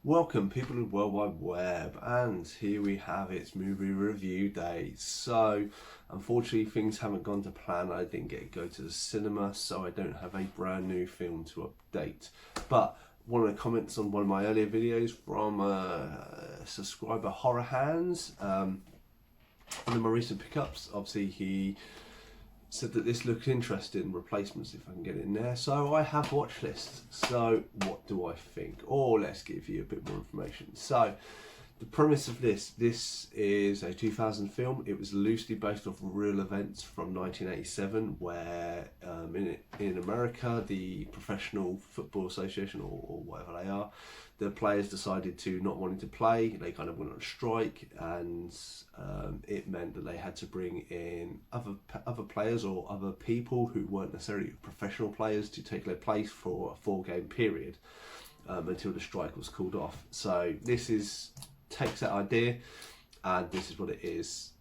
Welcome people of the World Wide Web, and here we have its movie review day. So unfortunately things haven't gone to plan. I didn't get to go to the cinema, so I don't have a brand new film to update. But one of the comments on one of my earlier videos from subscriber Horror Hands, one of my recent pickups, obviously he said that this looked interesting, replacements if I can get it in there. So I have watched lists. So what do I think? Or let's give you a bit more information. So the premise of this is a 2000 film. It was loosely based off real events from 1987 where in America, the Professional Football Association or whatever they are, the players decided to not wanting to play. They kind of went on strike, and it meant that they had to bring in other players or other people who weren't necessarily professional players to take their place for a 4-game period until the strike was called off. So this takes that idea, and this is what it is.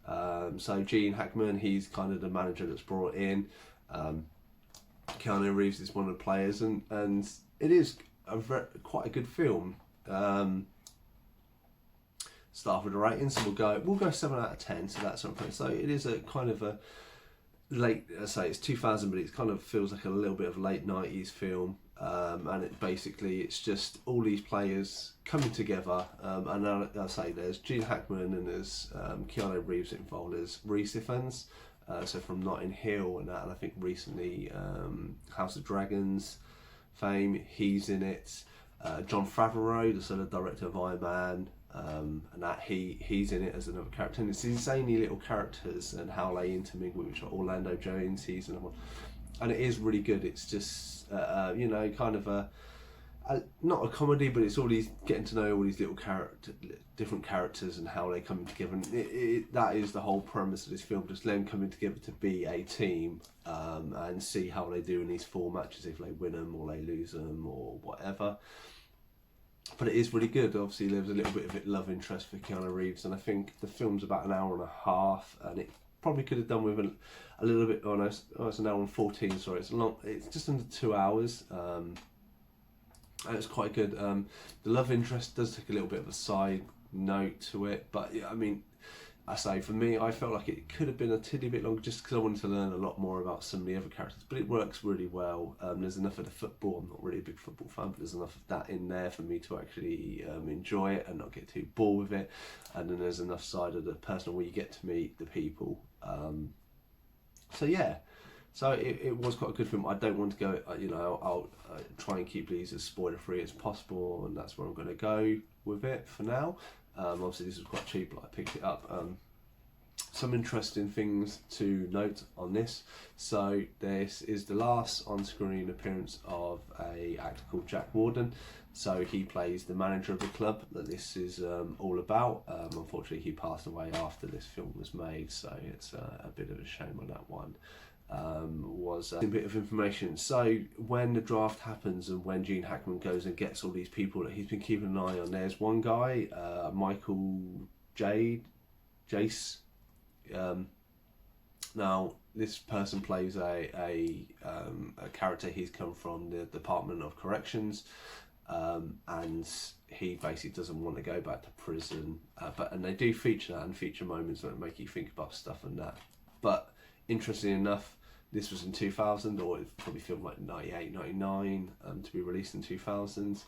So Gene Hackman, he's kind of the manager that's brought in. Keanu Reeves is one of the players, and it is quite a good film. Start with the rating, so we'll go 7 out of 10. So that's something. So it is a kind of a late. I say it's 2000, but it kind of feels like a little bit of late 90s film. And it's just all these players coming together. And I say there's Gene Hackman and there's Keanu Reeves involved. There's Rhys Ifans, so from Notting Hill and that, and I think recently House of Dragons fame, he's in it. Jon Favreau, the sort of director of Iron Man, and that he's in it as another character. And it's insanely little characters and how they intermingle with each other. Orlando Jones, he's another one, and it is really good. It's just kind of a not a comedy, but it's all these getting to know all these different characters and how they come together. And that is the whole premise of this film, just them coming together to be a team, and see how they do in these 4 matches, if they win them or they lose them or whatever. But it is really good. Obviously there's a little bit of love interest for Keanu Reeves, and I think the film's about an hour and a half, and it probably could have done with a little bit. Oh no, it's an hour and 14. Sorry, it's long. It's just under 2 hours. And it's quite good. The love interest does take a little bit of a side note to it, but yeah, I mean, I say for me, I felt like it could have been a tiddy bit longer, just because I wanted to learn a lot more about some of the other characters. But it works really well. There's enough of the football. I'm not really a big football fan, but there's enough of that in there for me to actually enjoy it and not get too bored with it. And then there's enough side of the personal where you get to meet the people. So yeah. So it was quite a good film. I don't want to go, I'll try and keep these as spoiler free as possible, and that's where I'm going to go with it for now. Obviously this was quite cheap, but I picked it up. Some interesting things to note on this. So this is the last on-screen appearance of a actor called Jack Warden. So he plays the manager of the club that this is all about. Unfortunately he passed away after this film was made, so it's a bit of a shame on that one. Was a bit of information. So when the draft happens and when Gene Hackman goes and gets all these people that he's been keeping an eye on, there's one guy, Michael Jace. Now this person plays a character. He's come from the Department of Corrections, and he basically doesn't want to go back to prison. And they do feature that and feature moments that make you think about stuff and that. But interestingly enough, this was in 2000, or it probably filmed like 98, 99, to be released in 2000.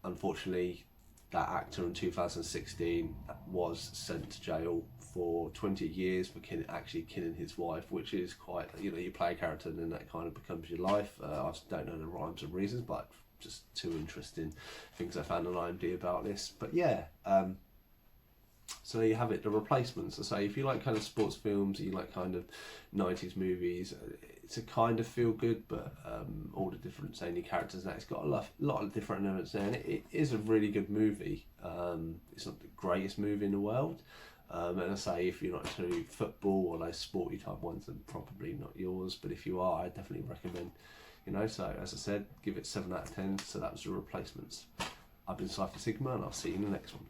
Unfortunately, that actor in 2016 was sent to jail for 20 years for actually killing his wife, which is quite, you play a character and then that kind of becomes your life. I don't know the rhymes and reasons, but just 2 interesting things I found on IMDb about this. But yeah, so there you have it, The Replacements. I say, if you like kind of sports films, you like kind of 90s movies, it's a kind of feel good, but all the different zany characters and that, it's got a lot of different elements there, and it is a really good movie. It's not the greatest movie in the world, and I say, if you're not into football or those sporty type ones, then probably not yours, but if you are, I definitely recommend, so as I said, give it 7 out of 10. So that was The Replacements. I've been Cypher Sigma, and I'll see you in the next one.